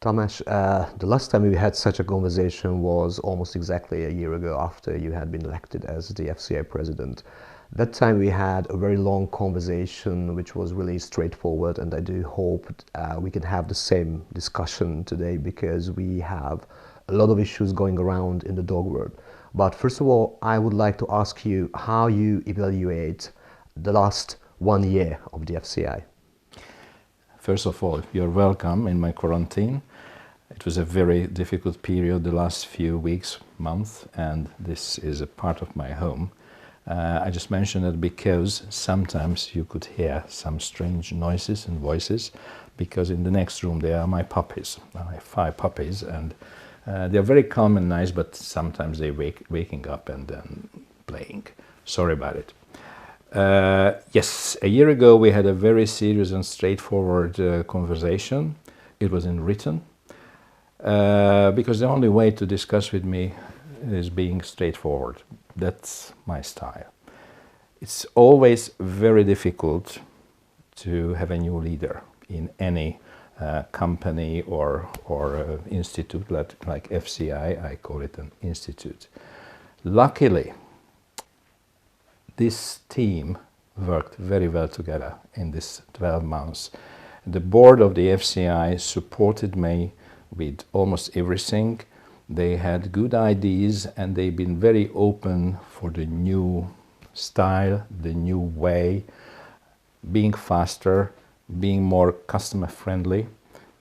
Tamás, the last time we had such a conversation was almost exactly a year ago after you had been elected as the FCI president. That time we had a very long conversation which was really straightforward, and I do hope we can have the same discussion today because we have a lot of issues going around in the dog world. But first of all, I would like to ask you how you evaluate the last 1 year of the FCI. First of all, you're welcome in my quarantine. It was a very difficult period, the last few weeks, months, and this is a part of my home. I just mentioned it because sometimes you could hear some strange noises and voices, because in the next room there are my puppies. I have 5 puppies, and they're very calm and nice, but sometimes they waking up and then playing. Sorry about it. Yes, a year ago we had a very serious and straightforward conversation. It was in written, because the only way to discuss with me is being straightforward. That's my style. It's always very difficult to have a new leader in any company or institute like FCI. I call it an institute. Luckily, this team worked very well together in this 12 months. The board of the FCI supported me with almost everything. They had good ideas and they've been very open for the new style, the new way, being faster, being more customer friendly,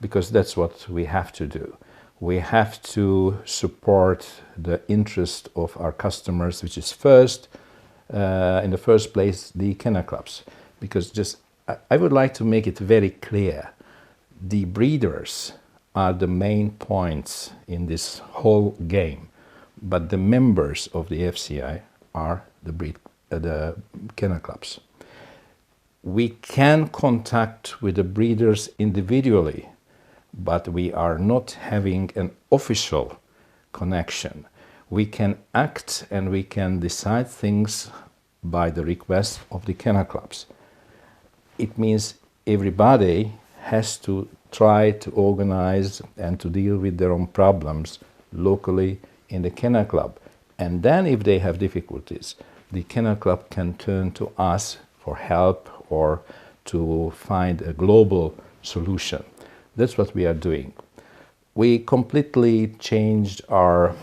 because that's what we have to do. We have to support the interest of our customers, which is first, in the first place, the kennel clubs, because I would like to make it very clear, the breeders are the main points in this whole game, but the members of the FCI are the kennel clubs. We can contact with the breeders individually, but we are not having an official connection. We can act and we can decide things by the request of the kennel clubs. It means everybody has to try to organize and to deal with their own problems locally in the kennel club. And then if they have difficulties, the kennel club can turn to us for help or to find a global solution. That's what we are doing. We completely changed our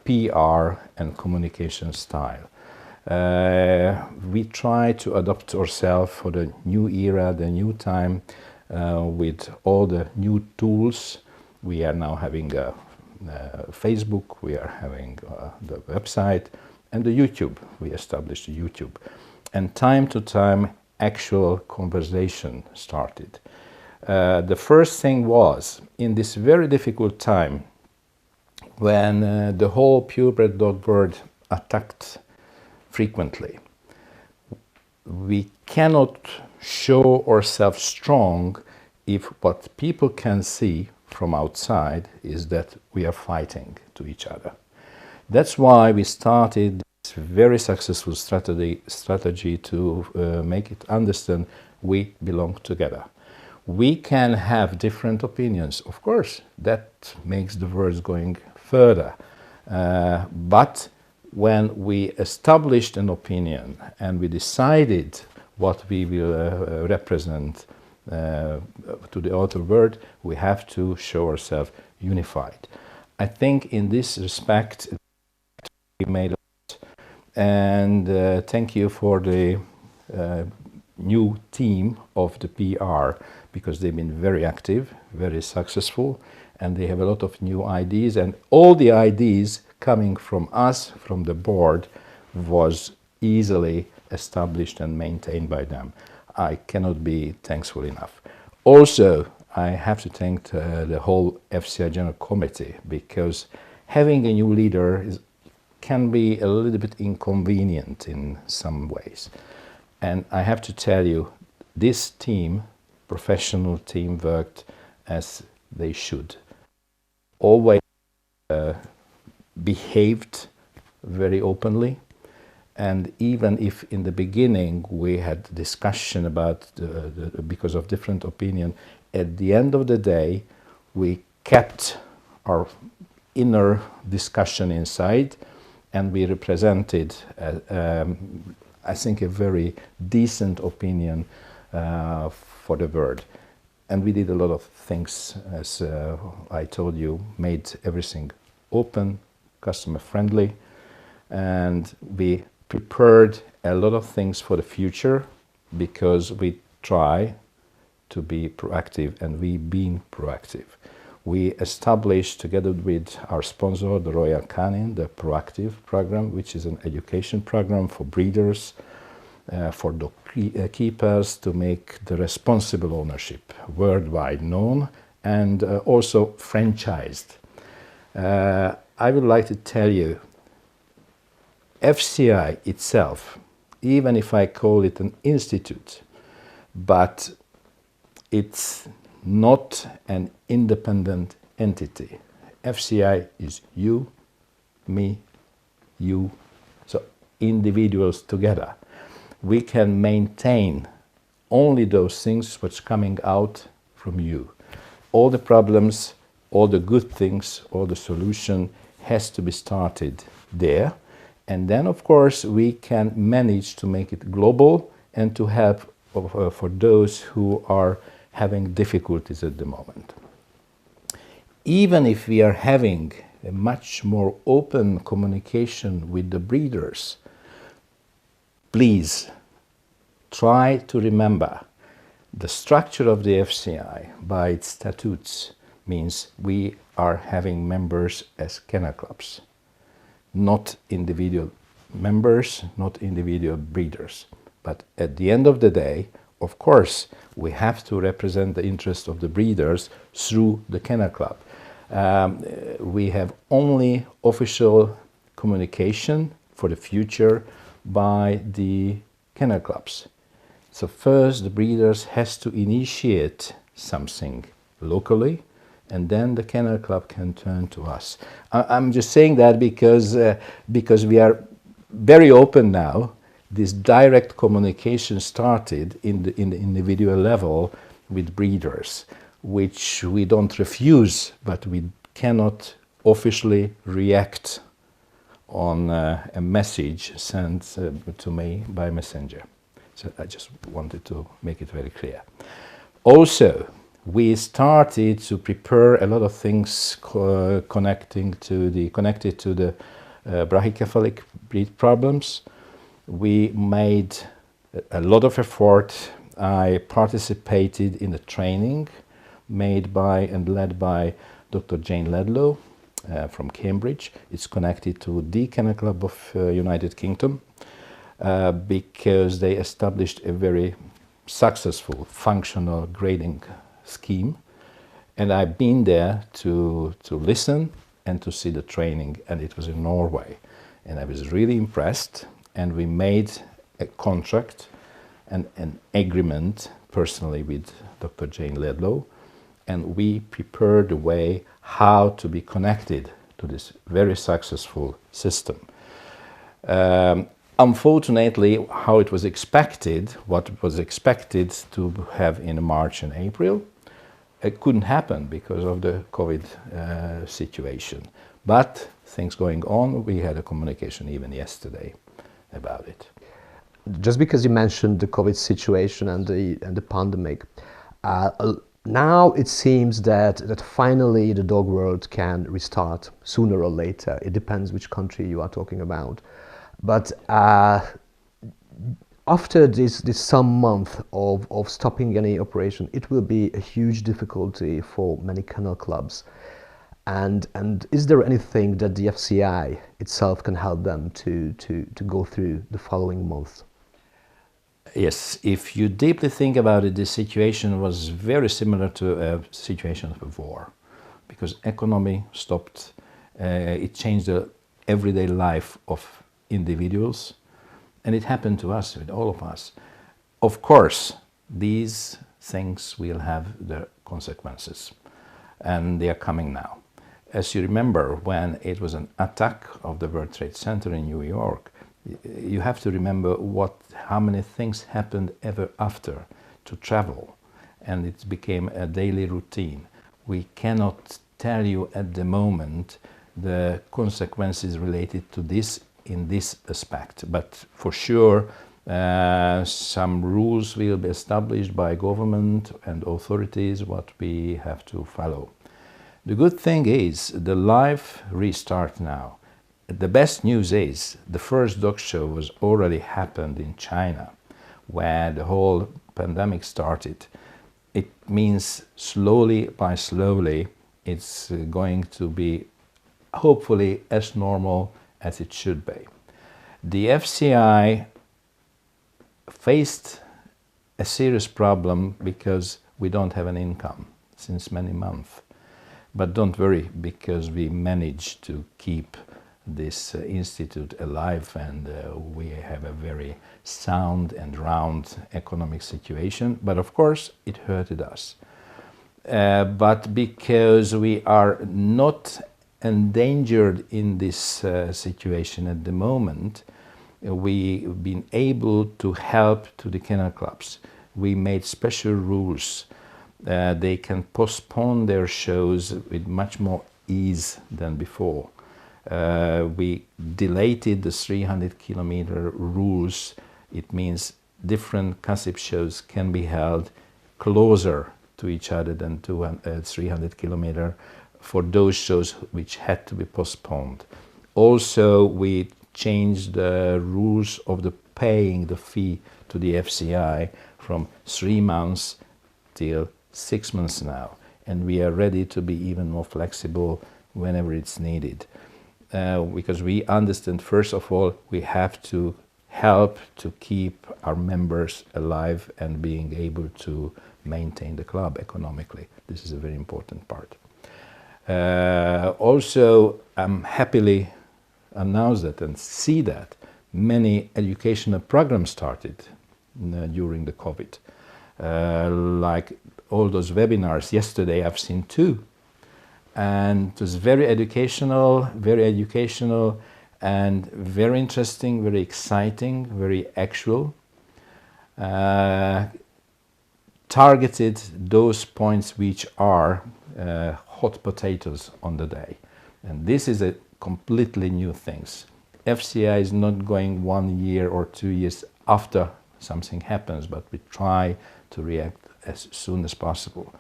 PR and communication style. We try to adapt ourselves for the new era, the new time, with all the new tools. We are now having Facebook, we are having the website, and the YouTube. We established YouTube. And time to time, actual conversation started. The first thing was, in this very difficult time, when the whole purebred dog world attacked frequently, we cannot show ourselves strong if what people can see from outside is that we are fighting to each other. That's why we started this very successful strategy to make it understand we belong together. We can have different opinions, of course, that makes the world going further, but when we established an opinion and we decided what we will represent to the outer world, we have to show ourselves unified. I think in this respect we made a lot, and thank you for the new team of the PR, because they've been very active, very successful, and they have a lot of new ideas, and all the ideas coming from us, from the board, was easily established and maintained by them. I cannot be thankful enough. Also, I have to thank the whole FCI General Committee, because having a new leader can be a little bit inconvenient in some ways. And I have to tell you, this team, professional team, worked as they should. Always behaved very openly, and even if in the beginning we had discussion about because of different opinion, at the end of the day we kept our inner discussion inside, and we represented, I think, a very decent opinion for the world. And we did a lot of things, as I told you, made everything open, customer friendly, and we prepared a lot of things for the future because we try to be proactive, and we've been proactive. We established, together with our sponsor, the Royal Canin, the Proactive program, which is an education program for breeders, for dog keepers, to make the responsible ownership worldwide known, and also franchised. I would like to tell you, FCI itself, even if I call it an institute, but it's not an independent entity. FCI is you, me, you, so individuals together. We can maintain only those things which are coming out from you. All the problems, all the good things, all the solution has to be started there. And then, of course, we can manage to make it global and to help for those who are having difficulties at the moment. Even if we are having a much more open communication with the breeders, please try to remember the structure of the FCI by its statutes means we are having members as kennel clubs, not individual members, not individual breeders. But at the end of the day, of course, we have to represent the interest of the breeders through the kennel club. We have only official communication for the future by the kennel clubs. So first, the breeders has to initiate something locally, and then the kennel club can turn to us. I'm just saying that because we are very open now. This direct communication started in the individual level with breeders, which we don't refuse, but we cannot officially react on a message sent to me by messenger. So I just wanted to make it very clear. Also, we started to prepare a lot of things connected to the brachycephalic breed problems. We made a lot of effort. I participated in a training made by and led by Dr. Jane Ledlow from Cambridge. It's connected to the Kennel Club of United Kingdom because they established a very successful functional grading scheme, and I've been there to listen and to see the training, and it was in Norway, and I was really impressed. And we made a contract and an agreement personally with Dr. Jane Ledlow, and we prepared the way how to be connected to this very successful system. Unfortunately, how it was expected, what was expected to have in March and April, it couldn't happen because of the COVID situation. But things going on, we had a communication even yesterday about it. Just because you mentioned the COVID situation and the pandemic, now it seems that finally the dog world can restart sooner or later. It depends which country you are talking about. But after this some month of stopping any operation, it will be a huge difficulty for many kennel clubs. And is there anything that the FCI itself can help them to go through the following month? Yes, if you deeply think about it, the situation was very similar to a situation of war, because economy stopped. It changed the everyday life of individuals, and it happened to us, with all of us. Of course, these things will have their consequences, and they are coming now. As you remember, when it was an attack of the World Trade Center in New York, you have to remember how many things happened ever after to travel, and it became a daily routine. we cannot tell you at the moment the consequences related to this in this aspect. But for sure, some rules will be established by government and authorities what we have to follow. The good thing is the life restart now. The best news is the first dog show was already happened in China, where the whole pandemic started. It means slowly by slowly it's going to be hopefully as normal as it should be. The FCI faced a serious problem because we don't have an income since many months. But don't worry, because we managed to keep this institute alive, and we have a very sound and round economic situation. But of course, it hurted us. But because we are not endangered in this situation at the moment, we've been able to help to the kennel clubs. We made special rules. They can postpone their shows with much more ease than before. We dilated the 300-kilometer rules. It means different gossip shows can be held closer to each other than 300 kilometer for those shows which had to be postponed. Also, we changed the rules of the paying the fee to the FCI from 3 months till 6 months now, and we are ready to be even more flexible whenever it's needed. Because we understand, first of all, we have to help to keep our members alive and being able to maintain the club economically. This is a very important part. Also, I'm happily announce that and see that many educational programs started during the COVID. Like all those webinars, yesterday I've seen 2. And it was very educational and very interesting, very exciting, very actual. Targeted those points which are hot potatoes on the day. And this is a completely new things. FCI is not going 1 year or 2 years after something happens, but we try to react as soon as possible.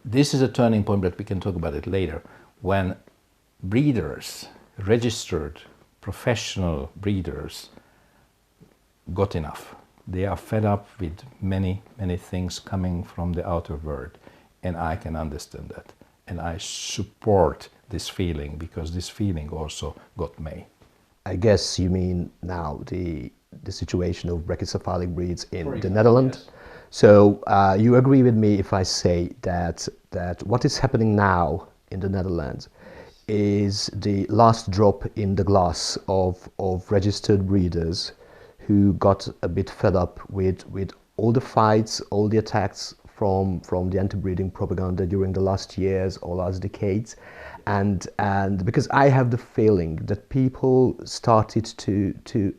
This is a turning point, but we can talk about it later, when breeders, registered professional breeders, got enough. They are fed up with many things coming from the outer world, and I can understand that. And I support this feeling, because this feeling also got me. I guess you mean now the situation of brachycephalic breeds in the Netherlands. Yes. So you agree with me if I say that what is happening now in the Netherlands is the last drop in the glass of registered breeders who got a bit fed up with all the fights, all the attacks from the anti-breeding propaganda during the last years or last decades, and because I have the feeling that people started to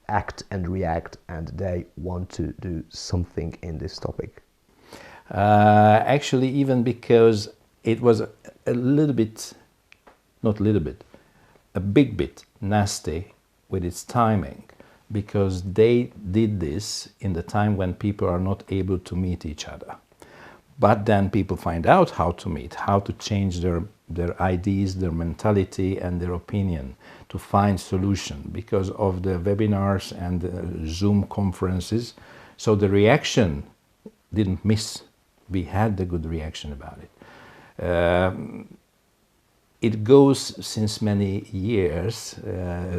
act and react, and they want to do something in this topic. Actually, even because it was a little bit, not a little bit, a big bit nasty with its timing, because they did this in the time when people are not able to meet each other. But then people find out how to meet, how to change their ideas, their mentality and their opinion, to find solution because of the webinars and the Zoom conferences. So the reaction didn't miss. We had the good reaction about it. It goes since many years.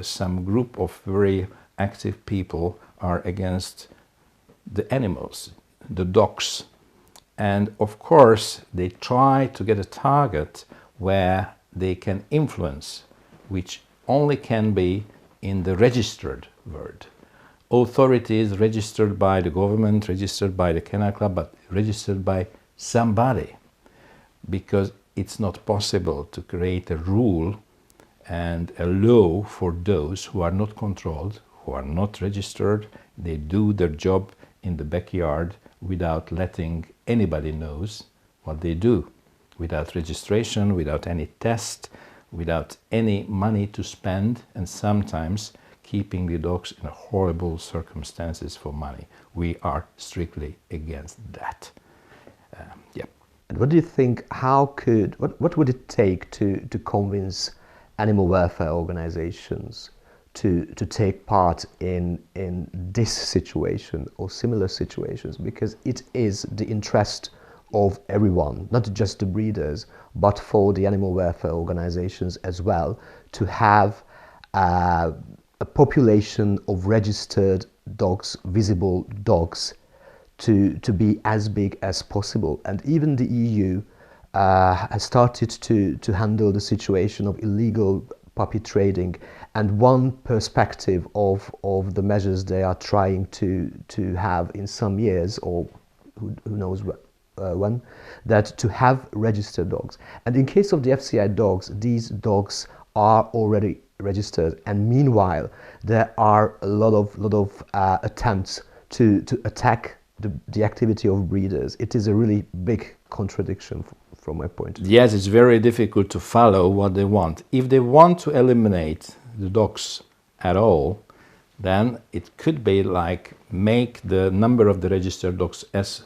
Some group of very active people are against the animals, the dogs. And of course, they try to get a target where they can influence, which only can be in the registered world. Authorities registered by the government, registered by the kennel club, but registered by somebody. Because it's not possible to create a rule and a law for those who are not controlled, who are not registered. They do their job in the backyard without letting anybody knows what they do, without registration, without any test, without any money to spend, and sometimes keeping the dogs in horrible circumstances for money. We are strictly against that. Yeah. And what do you think, what would it take to convince animal welfare organizations to take part in this situation or similar situations? Because it is the interest of everyone, not just the breeders, but for the animal welfare organizations as well, to have a population of registered dogs, visible dogs, to be as big as possible. And even the EU has started to handle the situation of illegal puppy trading. And one perspective of the measures they are trying to have in some years, or who knows when, that to have registered dogs. And in case of the FCI dogs, these dogs are already registered, and meanwhile there are a lot of attempts to attack the activity of breeders. It is a really big contradiction from my point of view. Yes, it's very difficult to follow what they want. If they want to eliminate the dogs at all, then it could be like make the number of the registered dogs as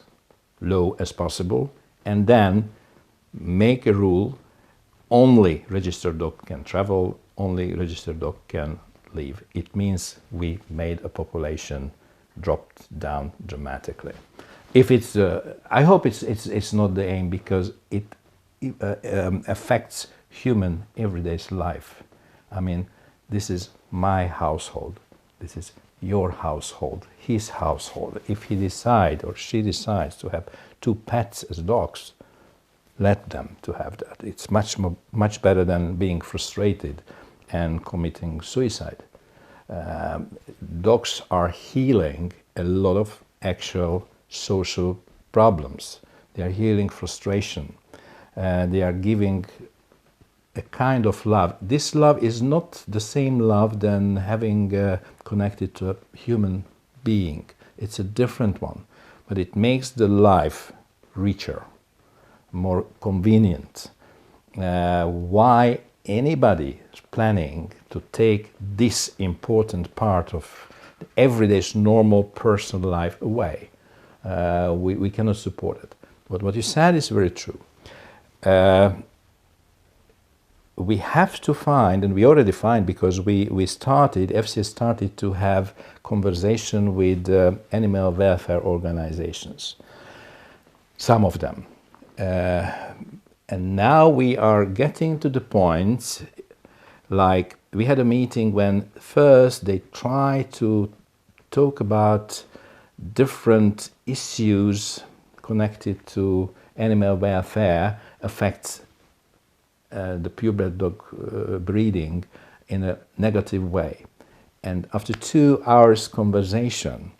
low as possible, and then make a rule: only registered dog can travel, only registered dog can leave. It means we made a population dropped down dramatically. If it's, I hope it's not the aim, because it affects human everyday's life. I mean, this is my household. This is your household, his household. If he decides or she decides to have 2 pets as dogs, let them to have that. It's much better than being frustrated and committing suicide. Dogs are healing a lot of actual social problems. They are healing frustration. They are giving a kind of love. This love is not the same love than having connected to a human being. It's a different one, but it makes the life richer, more convenient. Why anybody is planning to take this important part of the everyday's normal personal life away, we cannot support it. But what you said is very true. We have to find, and we already find, because we started, FCI started to have conversation with animal welfare organizations, some of them. And now we are getting to the point, like we had a meeting when first they tried to talk about different issues connected to animal welfare affects the purebred dog breeding in a negative way. And after 2 hours conversation,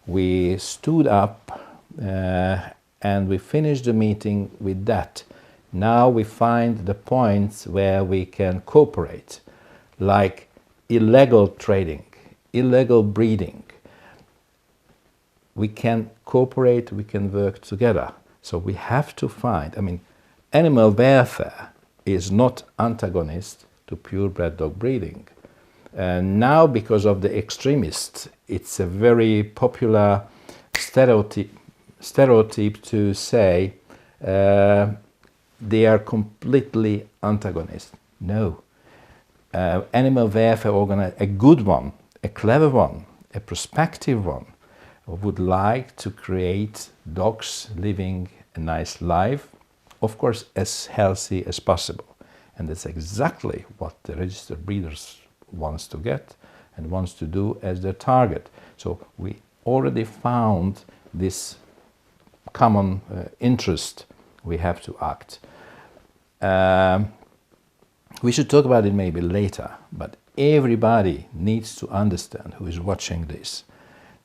we stood up and we finished the meeting with that. Now we find the points where we can cooperate, like illegal trading, illegal breeding. We can cooperate, we can work together. So we have to find, I mean, animal welfare is not antagonist to purebred dog breeding. Now, because of the extremists, it's a very popular stereotype to say they are completely antagonist. No. Animal welfare organization, a good one, a clever one, a prospective one, would like to create dogs living a nice life, of course, as healthy as possible. And that's exactly what the registered breeders wants to get and wants to do as their target. So we already found this common interest. We have to act. We should talk about it maybe later, but everybody needs to understand who is watching this.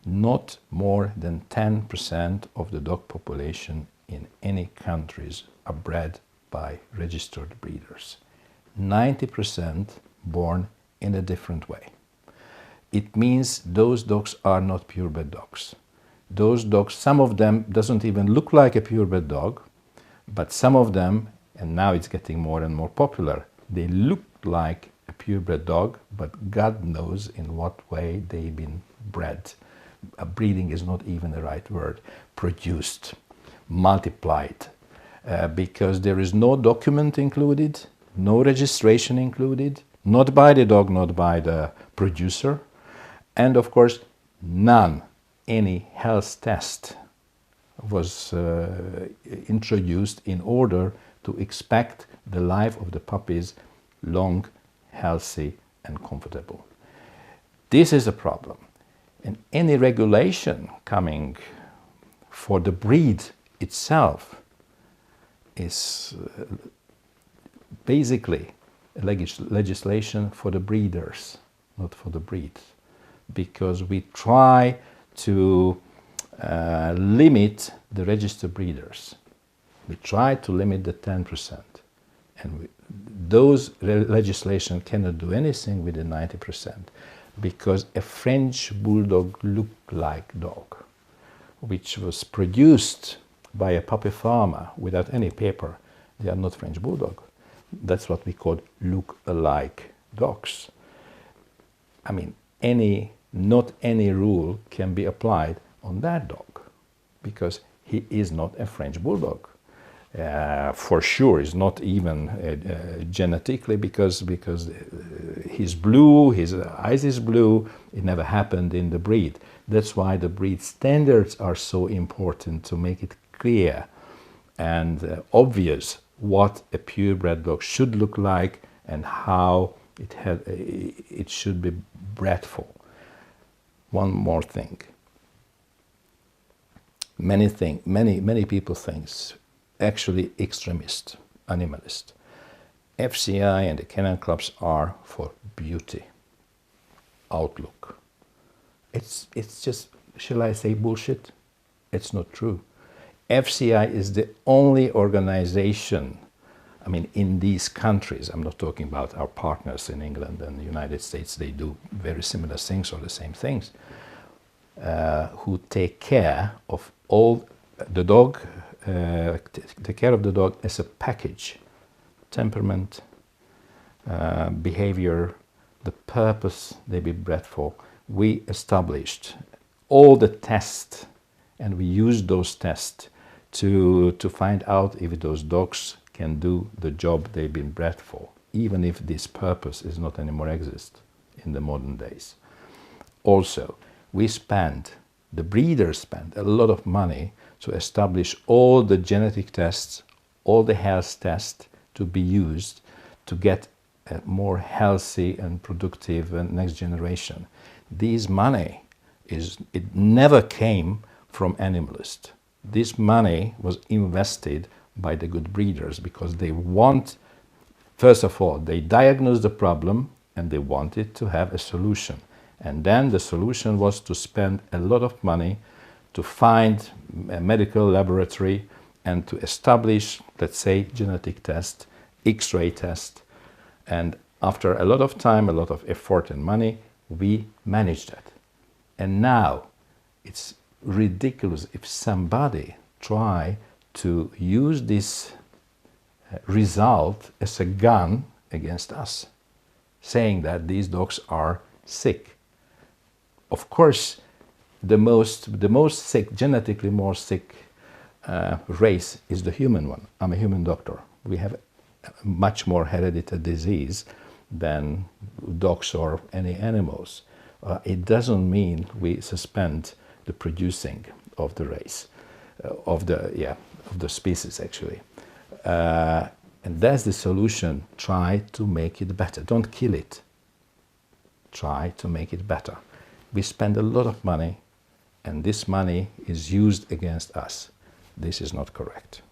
Not more than 10% of the dog population in any countries are bred by registered breeders. 90% born in a different way. It means those dogs are not purebred dogs. those dogs, some of them doesn't even look like a purebred dog, but some of them, and now it's getting more and more popular, they look like a purebred dog, but God knows in what way they've been bred. Breeding is not even the right word. Produced, multiplied, because there is no document included, no registration included, not by the dog, not by the producer, and of course, any health test was introduced in order to expect the life of the puppies long, healthy, and comfortable. This is a problem. And any regulation coming for the breed itself is basically legislation for the breeders, not for the breed, because we try to limit the registered breeders. We try to limit the 10%, and those legislation cannot do anything with the 90%, because a French bulldog look-like dog, which was produced by a puppy farmer without any paper, they are not French bulldog. That's what we call look-alike dogs. I mean, not any rule can be applied on that dog, because he is not a French bulldog. For sure, is not even genetically, because he's blue, his eyes is blue. It never happened in the breed. That's why the breed standards are so important, to make it clear and obvious what a purebred dog should look like and how it should be bred for. One more thing. Many people think, actually extremist, animalist. FCI and the kennel clubs are for beauty, outlook. It's just, shall I say, bullshit? It's not true. FCI is the only organization, I mean, in these countries, I'm not talking about our partners in England and the United States, they do very similar things or the same things, who take care of all the dog, take care of the dog as a package. Temperament, behavior, the purpose they be bred for. We established all the tests, and we used those tests to find out if those dogs can do the job they've been bred for, even if this purpose is not anymore exist in the modern days. Also, the breeders spend a lot of money to establish all the genetic tests, all the health tests to be used to get a more healthy and productive next generation. This money, it never came from animalists. This money was invested by the good breeders, because they want, first of all, they diagnosed the problem and they wanted to have a solution. And then the solution was to spend a lot of money to find a medical laboratory and to establish, let's say, genetic test, X-ray test. And after a lot of time, a lot of effort and money, we managed that. And now it's ridiculous if somebody try to use this result as a gun against us, saying that these dogs are sick. Of course, the most sick, genetically more sick race is the human one. I'm a human doctor. We have much more hereditary disease than dogs or any animals. It doesn't mean we suspend the producing of the race, of the species actually. And that's the solution. Try to make it better. Don't kill it. Try to make it better. We spend a lot of money, and this money is used against us. This is not correct.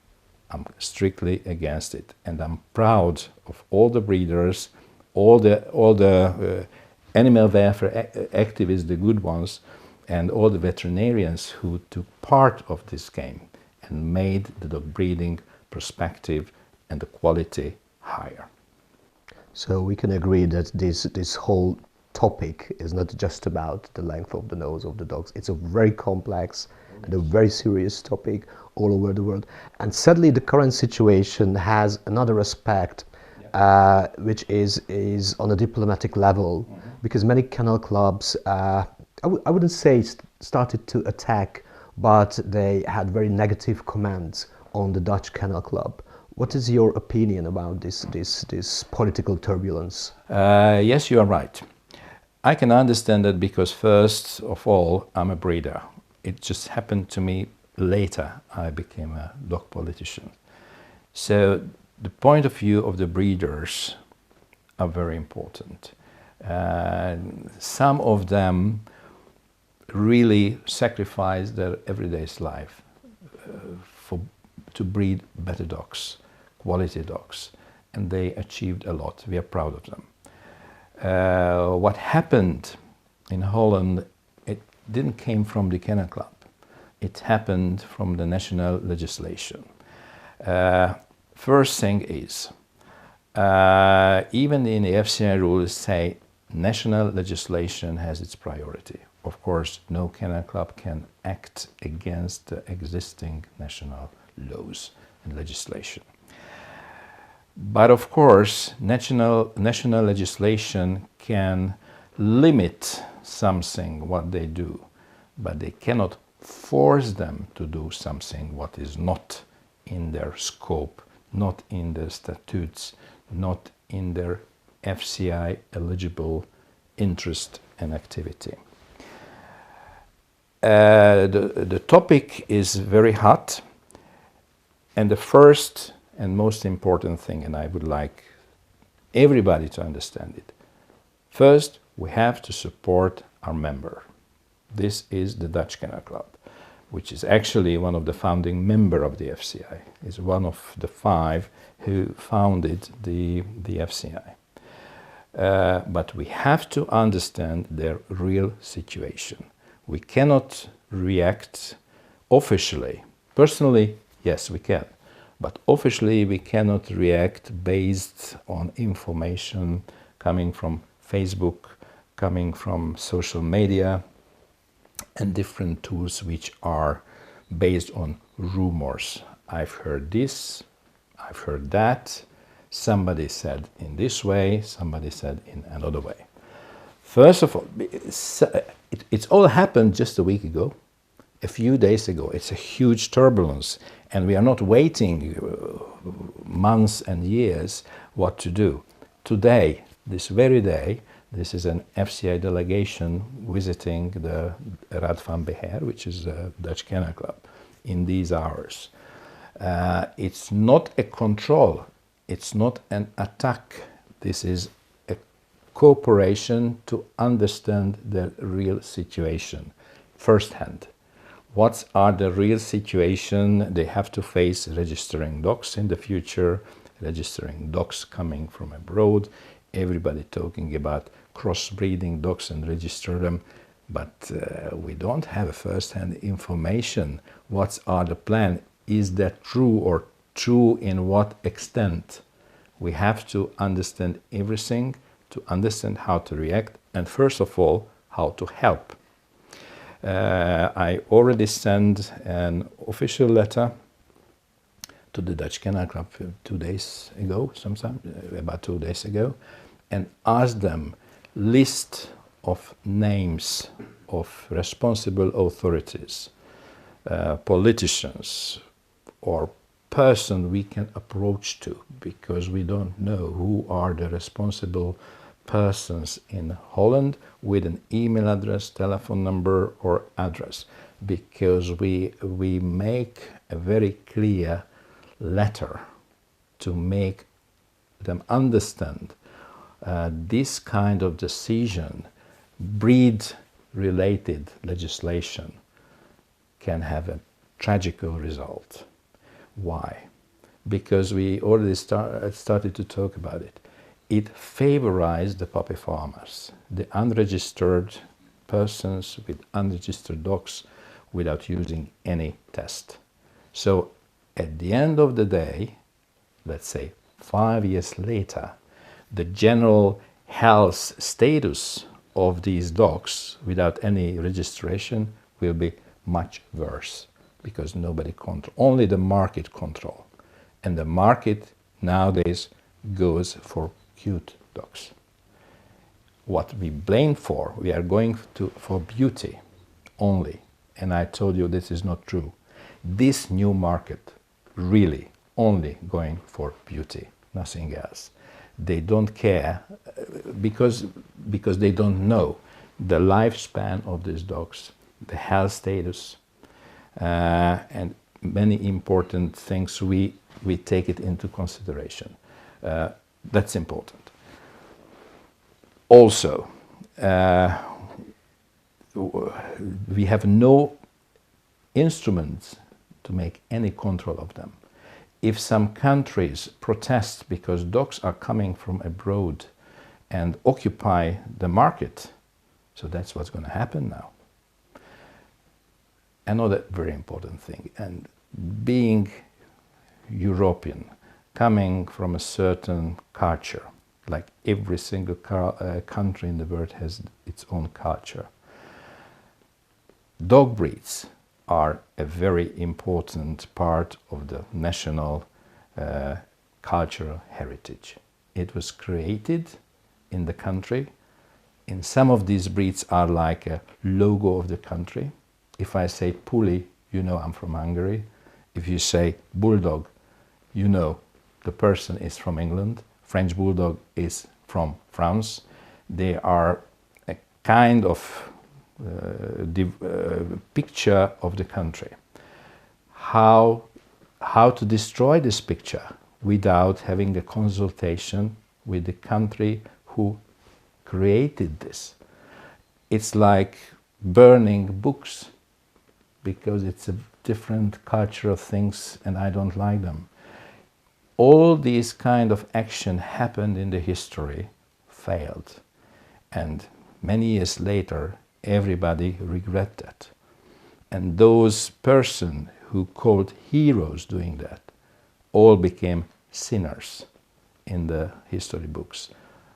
I'm strictly against it, and I'm proud of all the breeders, all the animal welfare activists, the good ones, and all the veterinarians who took part of this game and made the dog breeding perspective and the quality higher. So we can agree that this whole topic is not just about the length of the nose of the dogs. It's a very complex and a very serious topic all over the world. And sadly, the current situation has another aspect, which is on a diplomatic level, because many kennel clubs, I wouldn't say started to attack, but they had very negative comments on the Dutch Kennel Club. What is your opinion about this political turbulence? Yes, you are right. I can understand that because first of all, I'm a breeder. It just happened to me later. I became a dog politician. So the point of view of the breeders are very important. Some of them really sacrifice their everyday life to breed better dogs, quality dogs, and they achieved a lot. We are proud of them. What happened in Holland, it didn't came from the Kennel Club. It happened from the national legislation. First thing is, even in the FCI rules say national legislation has its priority. Of course, no kennel club can act against the existing national laws and legislation. But of course, national legislation can limit something what they do, but they cannot force them to do something what is not in their scope, not in their statutes, not in their FCI eligible interest and activity. The topic is very hot, and the first and most important thing, and I would like everybody to understand it, first we have to support our member. This is the Dutch Kennel Club, which is actually one of the founding members of the FCI. Is one of the 5 who founded the FCI. But we have to understand their real situation. We cannot react officially. Personally, yes, we can. But officially, we cannot react based on information coming from Facebook, coming from social media, and different tools which are based on rumors. I've heard this, I've heard that, somebody said in this way, somebody said in another way. First of all, it's all happened just a week ago, a few days ago. It's a huge turbulence, and we are not waiting months and years what to do. Today, this very day, this is an FCI delegation visiting the Raad van Beheer, which is a Dutch Kennel Club, in these hours. It's not a control, it's not an attack. This is a cooperation to understand the real situation firsthand. What are the real situation they have to face registering dogs in the future, registering dogs coming from abroad, everybody talking about crossbreeding dogs and register them, but we don't have first-hand information. What are the plan? Is that true, or true in what extent? We have to understand everything, to understand how to react, and first of all, how to help. I already sent an official letter to the Dutch Kennel Club 2 days ago, about 2 days ago, and asked them list of names of responsible authorities, politicians, or person we can approach to, because we don't know who are the responsible persons in Holland with an email address, telephone number, or address, because we make a very clear letter to make them understand this kind of decision, breed-related legislation, can have a tragical result. Why? Because we already started to talk about it. It favorized the puppy farmers, the unregistered persons with unregistered dogs without using any test. So at the end of the day, let's say 5 years later, the general health status of these dogs without any registration will be much worse because nobody control, only the market control. And the market nowadays goes for cute dogs. What we blame for, we are going for beauty only. And I told you this is not true. This new market really only going for beauty, nothing else. They don't care because they don't know the lifespan of these dogs, the health status, and many important things we take it into consideration. That's important. Also, we have no instruments to make any control of them. If some countries protest because dogs are coming from abroad and occupy the market, so that's what's going to happen now. Another very important thing, and being European, coming from a certain culture, like every single country in the world has its own culture. Dog breeds are a very important part of the national cultural heritage. It was created in the country. And some of these breeds are like a logo of the country. If I say Puli, you know I'm from Hungary. If you say Bulldog, you know the person is from England. French Bulldog is from France. They are a kind of picture of the country. How to destroy this picture without having a consultation with the country who created this? It's like burning books because it's a different culture of things and I don't like them. All these kind of action happened in the history, failed, and many years later everybody regret that. And those persons who called heroes doing that all became sinners in the history books.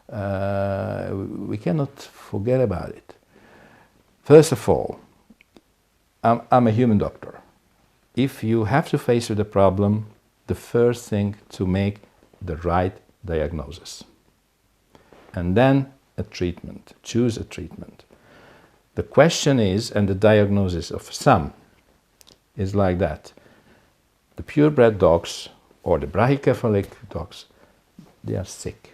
We cannot forget about it. First of all, I'm a human doctor. If you have to face with a problem, the first thing to make the right diagnosis. And then a treatment, choose a treatment. The question is, and the diagnosis of some is like that. The purebred dogs or the brachycephalic dogs, they are sick.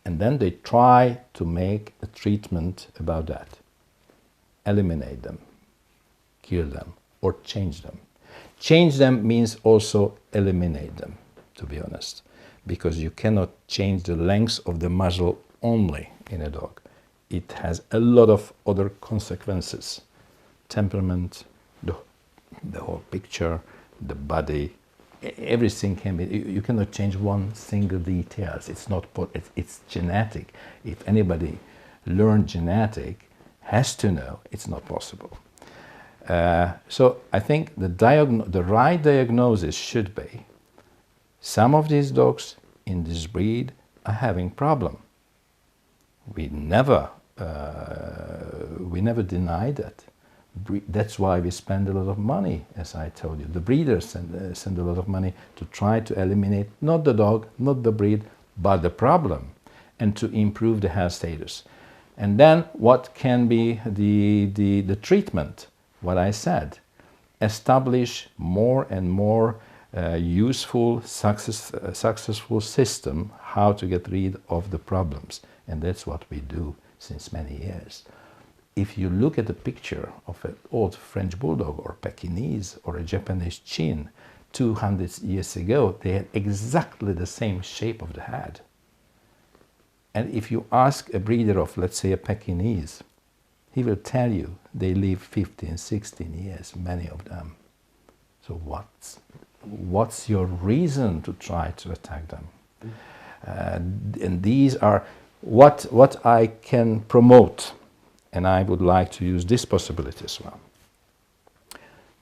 And then they try to make a treatment about that. Eliminate them, kill them, or change them. Change them means also eliminate them, to be honest, because you cannot change the length of the muzzle only in a dog. It has a lot of other consequences. Temperament, the whole picture, the body, everything can be, you cannot change one single detail. It's genetic. If anybody learned genetic, has to know it's not possible. So I think the right diagnosis should be, some of these dogs in this breed are having problem. We never deny that. That's why we spend a lot of money, as I told you. The breeders send a lot of money to try to eliminate not the dog, not the breed, but the problem, and to improve the health status. And then what can be the treatment? What I said, establish more and more useful, successful system how to get rid of the problems. And that's what we do since many years. If you look at a picture of an old French Bulldog or Pekingese or a Japanese Chin 200 years ago, they had exactly the same shape of the head. And if you ask a breeder of, let's say, a Pekingese, he will tell you they live 15, 16 years, many of them. So what's your reason to try to attack them? And these are what I can promote, and I would like to use this possibility as well.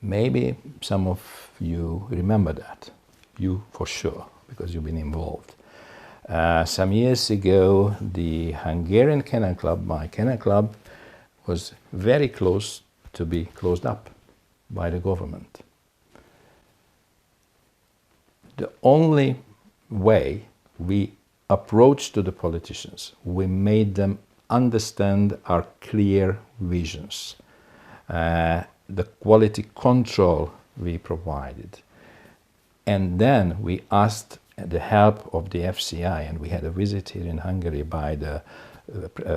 Maybe some of you remember that, you for sure, because you've been involved. Some years ago, the Hungarian Kennel Club, my kennel club, was very close to be closed up by the government. The only way we approached to the politicians, we made them understand our clear visions, the quality control we provided. And then we asked the help of the FCI, and we had a visit here in Hungary by the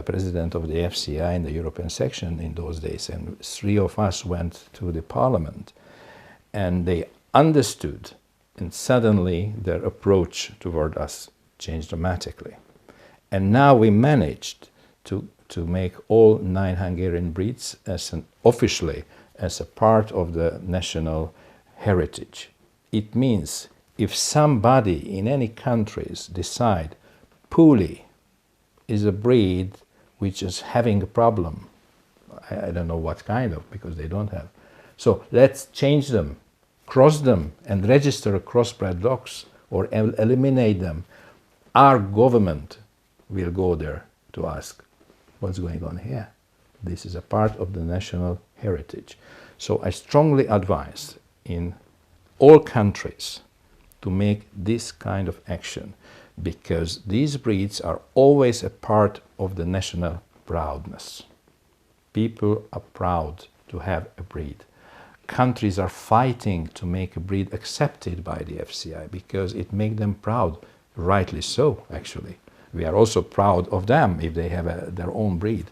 president of the FCI in the European section in those days, and 3 of us went to the parliament, and they understood, and suddenly their approach toward us changed dramatically. And now we managed to make all 9 Hungarian breeds officially as a part of the national heritage. It means if somebody in any countries decide Puli is a breed which is having a problem, I don't know what kind of, because they don't have. So let's change them, cross them, and register crossbred dogs or eliminate them. Our government will go there to ask, what's going on here? This is a part of the national heritage. So I strongly advise in all countries to make this kind of action, because these breeds are always a part of the national proudness. People are proud to have a breed. Countries are fighting to make a breed accepted by the FCI because it makes them proud, rightly so, actually. We are also proud of them if they have their own breed.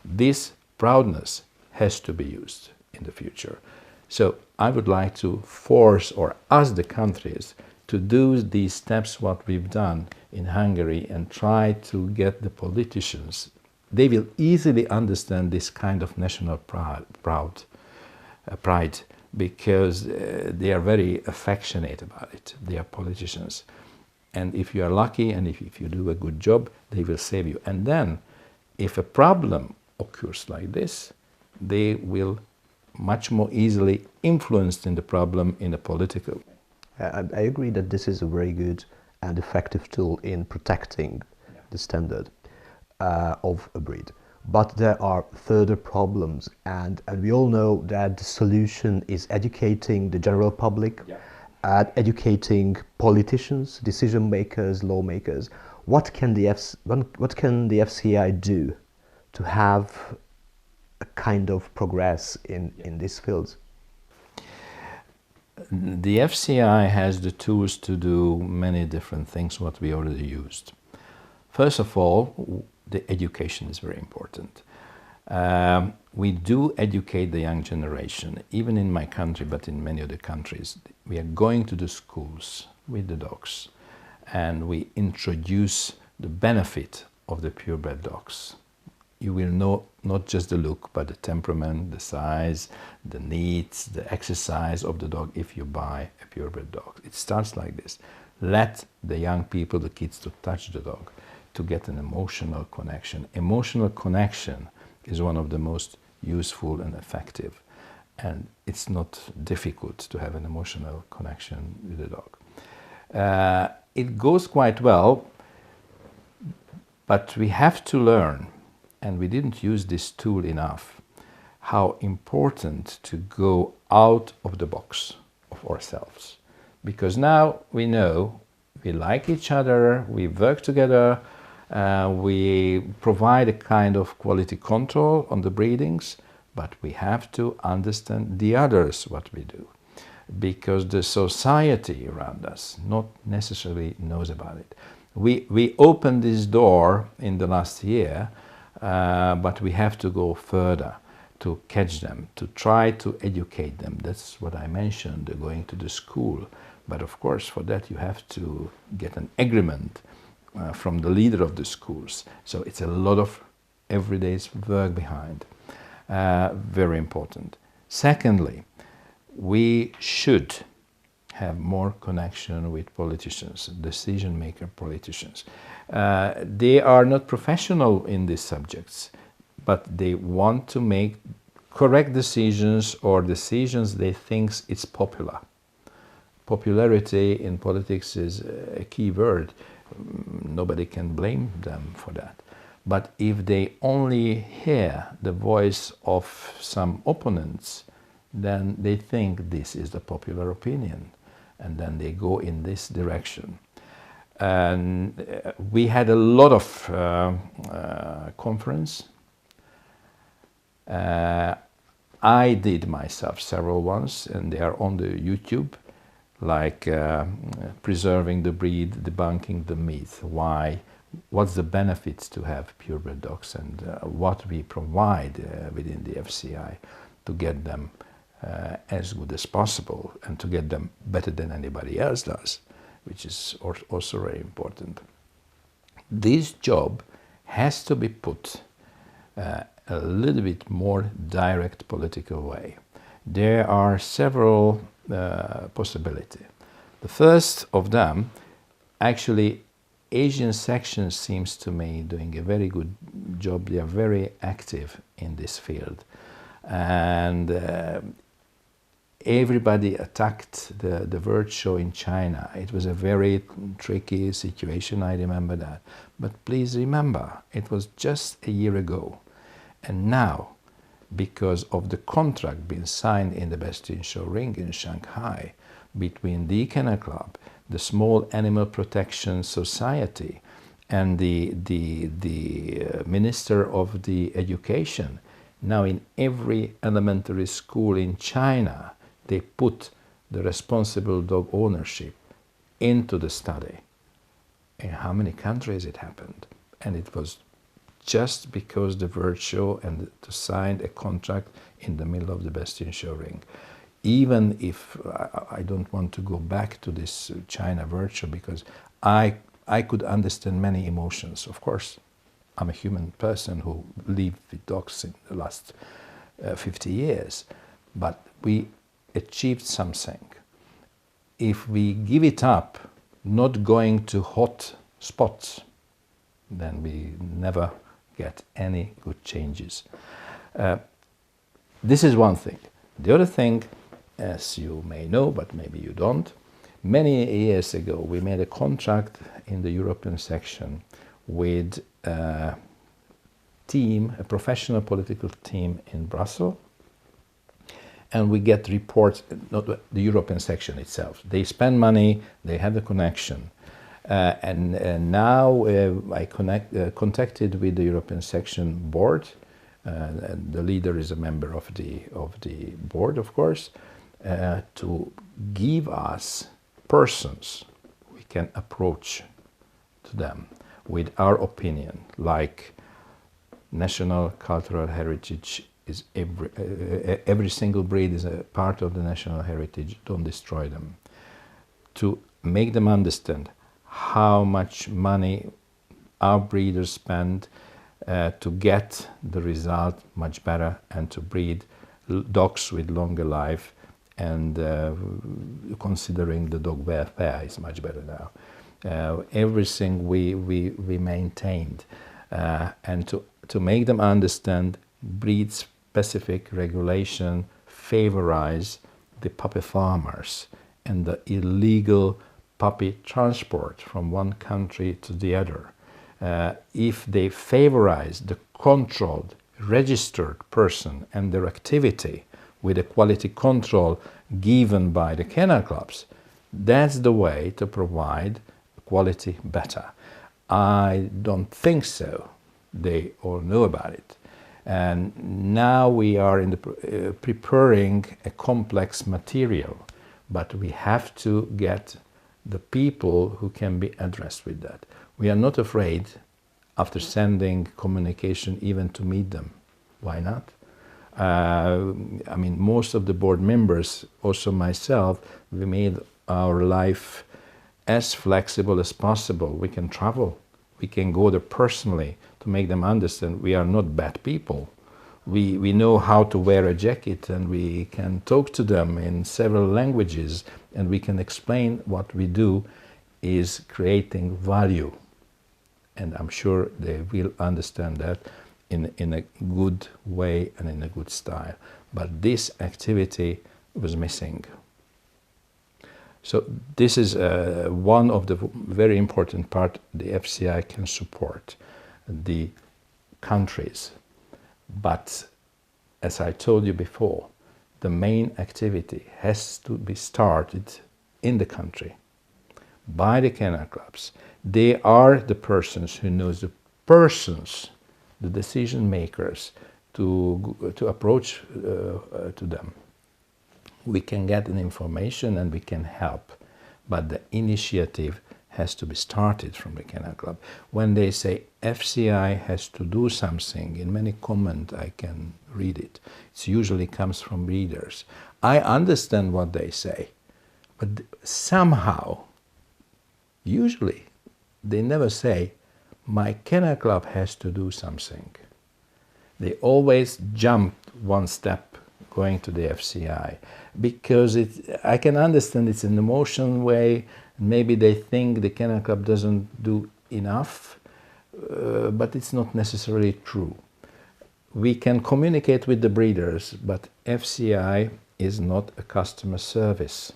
This proudness has to be used in the future. So I would like to force or ask the countries to do these steps what we've done in Hungary and try to get the politicians. They will easily understand this kind of national pride because they are very affectionate about it. They are politicians. And if you are lucky and if you do a good job, they will save you. And then if a problem occurs like this, they will much more easily influenced in the problem in a political way. I agree that this is a very good and effective tool in protecting the standard of a breed. But there are further problems, and we all know that the solution is educating the general public, educating politicians, decision makers, lawmakers. What can the FCI do to have a kind of progress in these fields? The FCI has the tools to do many different things what we already used. First of all, the education is very important. We do educate the young generation, even in my country, but in many other countries. We are going to the schools with the dogs, and we introduce the benefit of the purebred dogs. You will know not just the look, but the temperament, the size, the needs, the exercise of the dog if you buy a purebred dog. It starts like this. Let the young people, the kids, to touch the dog, to get an emotional connection. Emotional connection is one of the most useful and effective. And it's not difficult to have an emotional connection with the dog. It goes quite well, but we have to learn, and we didn't use this tool enough, how important to go out of the box of ourselves. Because now we know we like each other, we work together, we provide a kind of quality control on the breedings, but we have to understand the others what we do. Because the society around us not necessarily knows about it. We opened this door in the last year, but we have to go further to catch them, to try to educate them. That's what I mentioned, going to the school. But of course, for that you have to get an agreement from the leader of the schools. So it's a lot of everyday work behind. Very important. Secondly, we should have more connection with politicians, decision-maker politicians. They are not professional in these subjects, but they want to make correct decisions or decisions they think it's popular. Popularity in politics is a key word. Nobody can blame them for that. But if they only hear the voice of some opponents, then they think this is the popular opinion, and then they go in this direction. And we had a lot of conference. I did myself several ones, and they are on the YouTube, like preserving the breed, debunking the myth, what's the benefits to have purebred dogs, and what we provide within the FCI to get them as good as possible and to get them better than anybody else does, which is also very important. This job has to be put a little bit more direct political way. There are several possibilities. The first of them, actually, Asian section seems to me doing a very good job. They are very active in this field, and everybody attacked the bird show in China. It was a very tricky situation, I remember that. But please remember, it was just a year ago. And now, because of the contract being signed in the Best in Show Ring in Shanghai between the Kennel Club, the Small Animal Protection Society, and the Minister of the Education, now in every elementary school in China, they put the responsible dog ownership into the study. In how many countries it happened? And it was just because the bird show and to sign a contract in the middle of the Best in Show Ring. Even if I don't want to go back to this China bird show, because I could understand many emotions. Of course, I'm a human person who lived with dogs in the last 50 years, but we achieved something. If we give it up, not going to hot spots, then we never get any good changes. This is one thing. The other thing, as you may know, but maybe you don't, many years ago we made a contract in the European section with a team, a professional political team in Brussels, and we get reports, not the European section itself. They spend money, they have the connection. And now I contacted with the European section board, and the leader is a member of the board, of course, to give us persons we can approach to them with our opinion, like national cultural heritage is every single breed is a part of the national heritage, don't destroy them. To make them understand how much money our breeders spend to get the result much better and to breed dogs with longer life, and considering the dog welfare is much better now. Everything we maintained, and to make them understand breed-specific regulation favorize the puppy farmers and the illegal puppy transport from one country to the other. If they favorize the controlled, registered person and their activity with a quality control given by the kennel clubs, that's the way to provide quality better. I don't think so. They all know about it. And now we are in the preparing a complex material, but we have to get the people who can be addressed with that. We are not afraid, after sending communication, even to meet them. Why not? I mean, most of the board members, also myself, we made our life as flexible as possible. We can travel. We can go there personally to make them understand we are not bad people. We know how to wear a jacket, and we can talk to them in several languages, and we can explain what we do is creating value. And I'm sure they will understand that in a good way and in a good style. But this activity was missing. So this is one of the very important part the FCI can support. The countries. But as I told you before, the main activity has to be started in the country by the kennel clubs. They are the persons who knows the persons, the decision makers, to approach to them. We can get an information and we can help, but the initiative has to be started from the kennel club. When they say FCI has to do something, in many comments I can read it. It usually comes from readers. I understand what they say, but somehow, usually, they never say, my kennel club has to do something. They always jump one step going to the FCI, because I can understand it's an emotional way. Maybe they think the kennel club doesn't do enough, but it's not necessarily true. We can communicate with the breeders, but FCI is not a customer service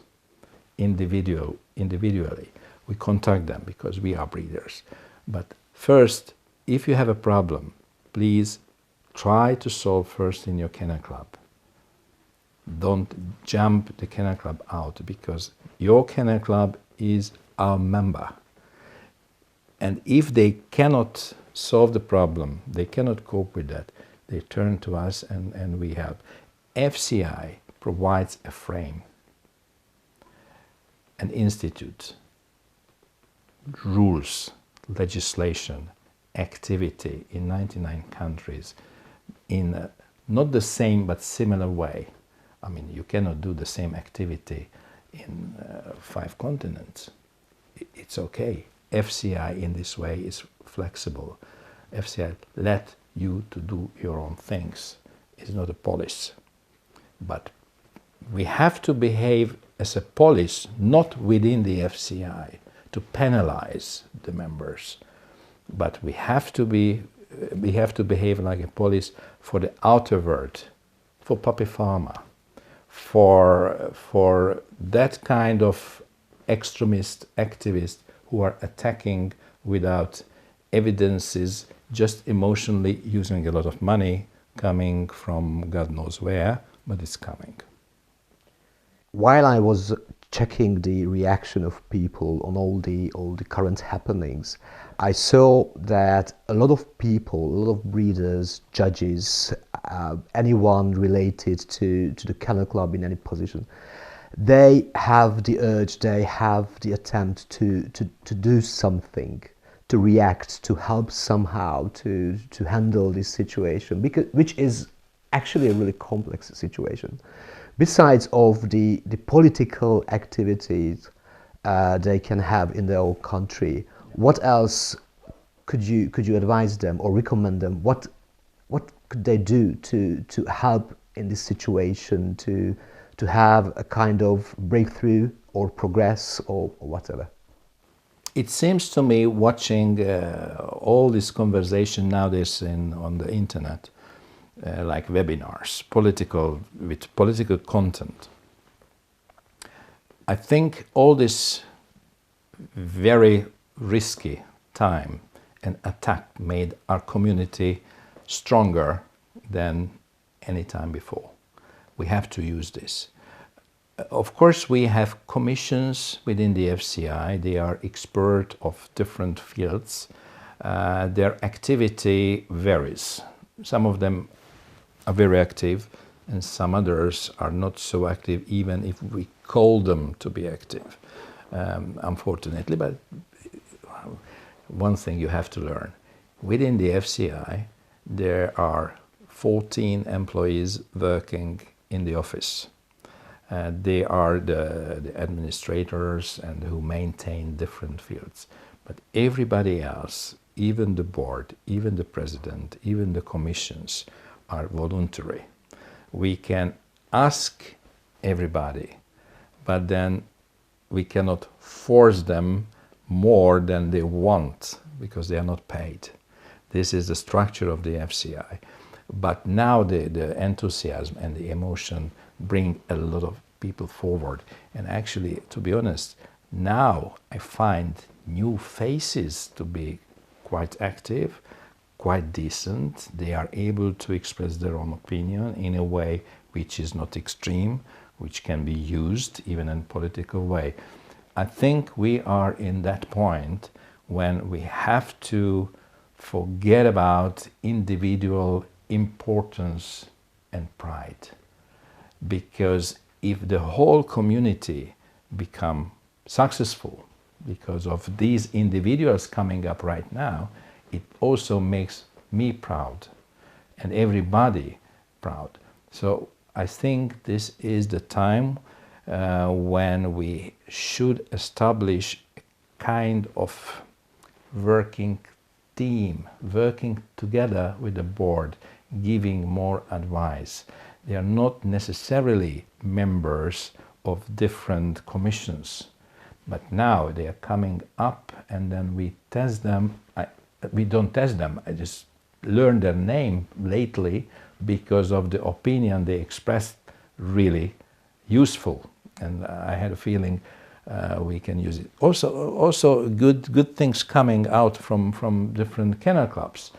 individually. We contact them because we are breeders. But first, if you have a problem, please try to solve first in your kennel club. Don't jump the kennel club out, because your kennel club is our member. And if they cannot solve the problem, they cannot cope with that, they turn to us and we help. FCI provides a frame, an institute, rules, legislation, activity in 99 countries in not the same but similar way. I mean, you cannot do the same activity in 5 continents. It's okay. FCI in this way is flexible. FCI let you to do your own things. It's not a police. But we have to behave as a police, not within the FCI, to penalize the members. But we have to behave like a police for the outer world, for puppy pharma, for that kind of extremist activists who are attacking without evidences, just emotionally using a lot of money coming from God knows where, but it's coming. While I was checking the reaction of people on all the current happenings, I saw that a lot of people, a lot of breeders, judges, anyone related to the kennel club in any position, they have the urge, they have the attempt to do something, to react, to help somehow, to handle this situation, which is actually a really complex situation. Besides of the political activities they can have in their own country, what else could you advise them or recommend them? What could they do to help in this situation, to have a kind of breakthrough or progress or whatever? It seems to me, watching all this conversation nowadays on the internet, like webinars, with political content, I think all this very risky time and attack made our community stronger than any time before. We have to use this. Of course, we have commissions within the FCI. They are experts of different fields. Their activity varies. Some of them are very active, and some others are not so active, even if we call them to be active, unfortunately. But one thing you have to learn, within the FCI, there are 14 employees working in the office. They are the administrators and who maintain different fields. But everybody else, even the board, even the president, even the commissions, are voluntary. We can ask everybody, but then we cannot force them more than they want, because they are not paid. This is the structure of the FCI. But now the enthusiasm and the emotion bring a lot of people forward. And actually, to be honest, now I find new faces to be quite active, quite decent. They are able to express their own opinion in a way which is not extreme, which can be used even in a political way. I think we are in that point when we have to forget about individual importance and pride. Because if the whole community become successful because of these individuals coming up right now, it also makes me proud and everybody proud. So I think this is the time when we should establish a kind of working team, working together with the board, giving more advice. They are not necessarily members of different commissions, but now they are coming up and then we test them. We don't test them, I just learned their name lately because of the opinion they expressed, really useful. And I had a feeling we can use it. Also good things coming out from different kennel clubs.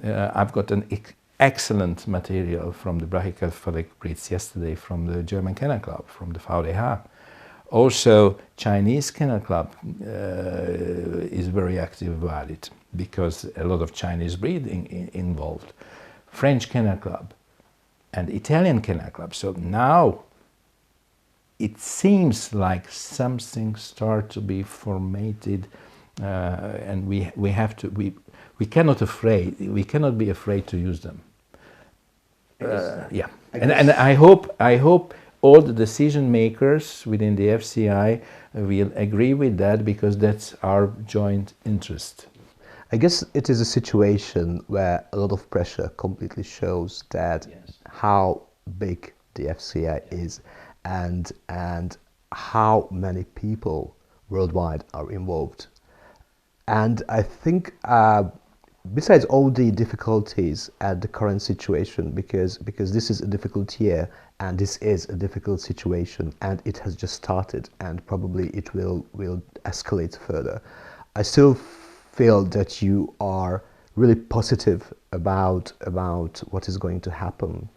I've got an excellent material from the brachycephalic breeds yesterday from the German Kennel Club, from the VDH. Also, Chinese Kennel Club is very active about it because a lot of Chinese breeding involved. French Kennel Club and Italian Kennel Club. So now it seems like something starts to be formatted, and we cannot be afraid to use them. Yeah, and I hope all the decision makers within the FCI will agree with that, because that's our joint interest. I guess it is a situation where a lot of pressure completely shows that how big the FCI is and how many people worldwide are involved. And I think besides all the difficulties at the current situation, because this is a difficult year and this is a difficult situation and it has just started and probably it will escalate further, I still feel that you are really positive about what is going to happen.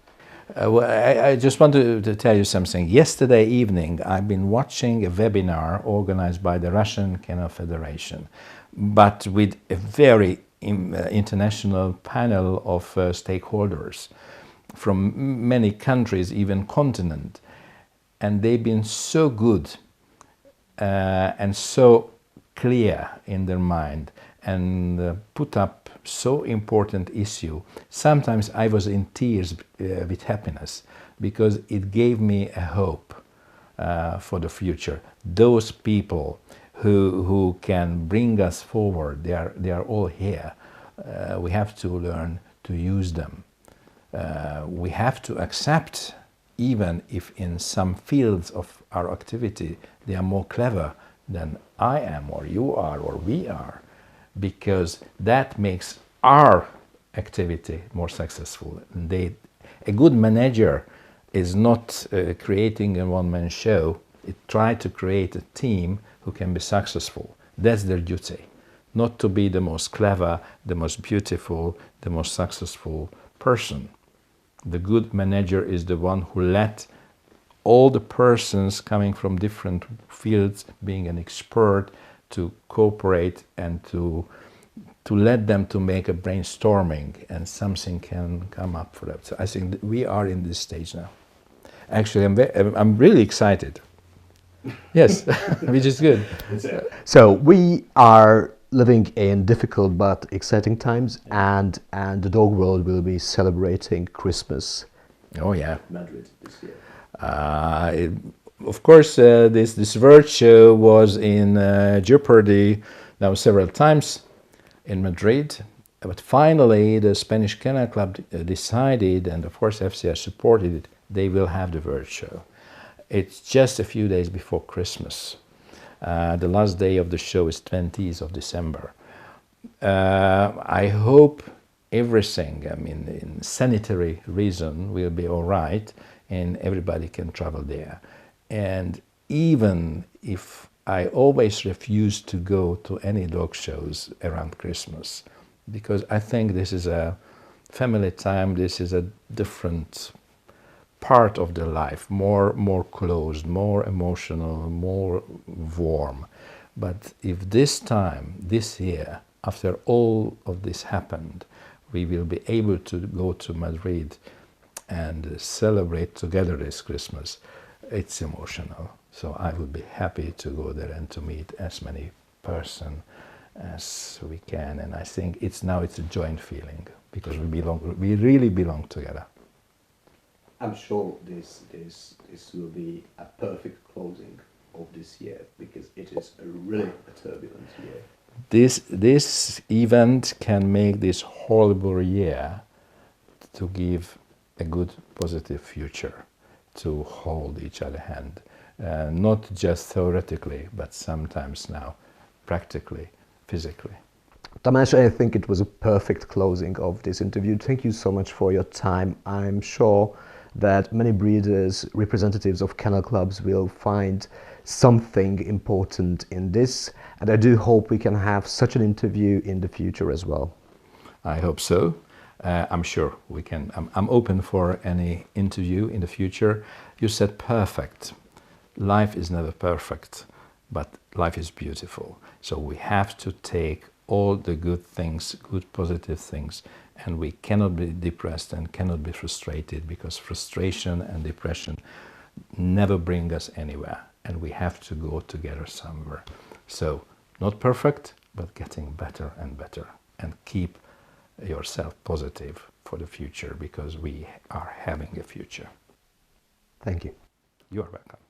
Well, I just want to tell you something. Yesterday evening, I've been watching a webinar organized by the Russian Kennel Federation, but with a very international panel of stakeholders from many countries, even continent. And they've been so good and so clear in their mind and put up so important issue. Sometimes I was in tears with happiness, because it gave me a hope for the future. Those people who can bring us forward, they are all here. We have to learn to use them. We have to accept, even if in some fields of our activity they are more clever than I am or you are or we are, because that makes our activity more successful. A good manager is not creating a one-man show. It tries to create a team who can be successful. That's their duty. Not to be the most clever, the most beautiful, the most successful person. The good manager is the one who let all the persons coming from different fields, being an expert, to cooperate and to let them to make a brainstorming, and something can come up for that. So I think that we are in this stage now. Actually, I'm really excited. Yes, which is good. So we are living in difficult but exciting times, and the dog world will be celebrating Christmas. Oh yeah, Madrid this year. Of course, this World Show was in jeopardy now several times in Madrid, but finally the Spanish Kennel Club decided, and of course FCI supported it, they will have the World Show. It's just a few days before Christmas. The last day of the show is 20th of December. I hope everything, I mean, in sanitary reason, will be all right and everybody can travel there. And even if I always refuse to go to any dog shows around Christmas, because I think this is a family time, this is a different part of the life, more closed, more emotional, more warm. But if this time, this year, after all of this happened, we will be able to go to Madrid and celebrate together this Christmas, it's emotional. So I would be happy to go there and to meet as many persons as we can. And I think it's a joint feeling, because we really belong together. I'm sure this will be a perfect closing of this year, because it is really a turbulent year. This event can make this horrible year to give a good, positive future, to hold each other hand, not just theoretically, but sometimes now practically, physically. Tamás, I think it was a perfect closing of this interview. Thank you so much for your time. I'm sure that many breeders, representatives of kennel clubs, will find something important in this, and I do hope we can have such an interview in the future as well. I hope so. I'm sure we can. I'm open for any interview in the future. You said perfect. Life is never perfect, but life is beautiful. So we have to take all the good things, good positive things, and we cannot be depressed and cannot be frustrated, because frustration and depression never bring us anywhere, and we have to go together somewhere. So not perfect, but getting better and better, and keep yourself positive for the future, because we are having a future. Thank you. You are welcome.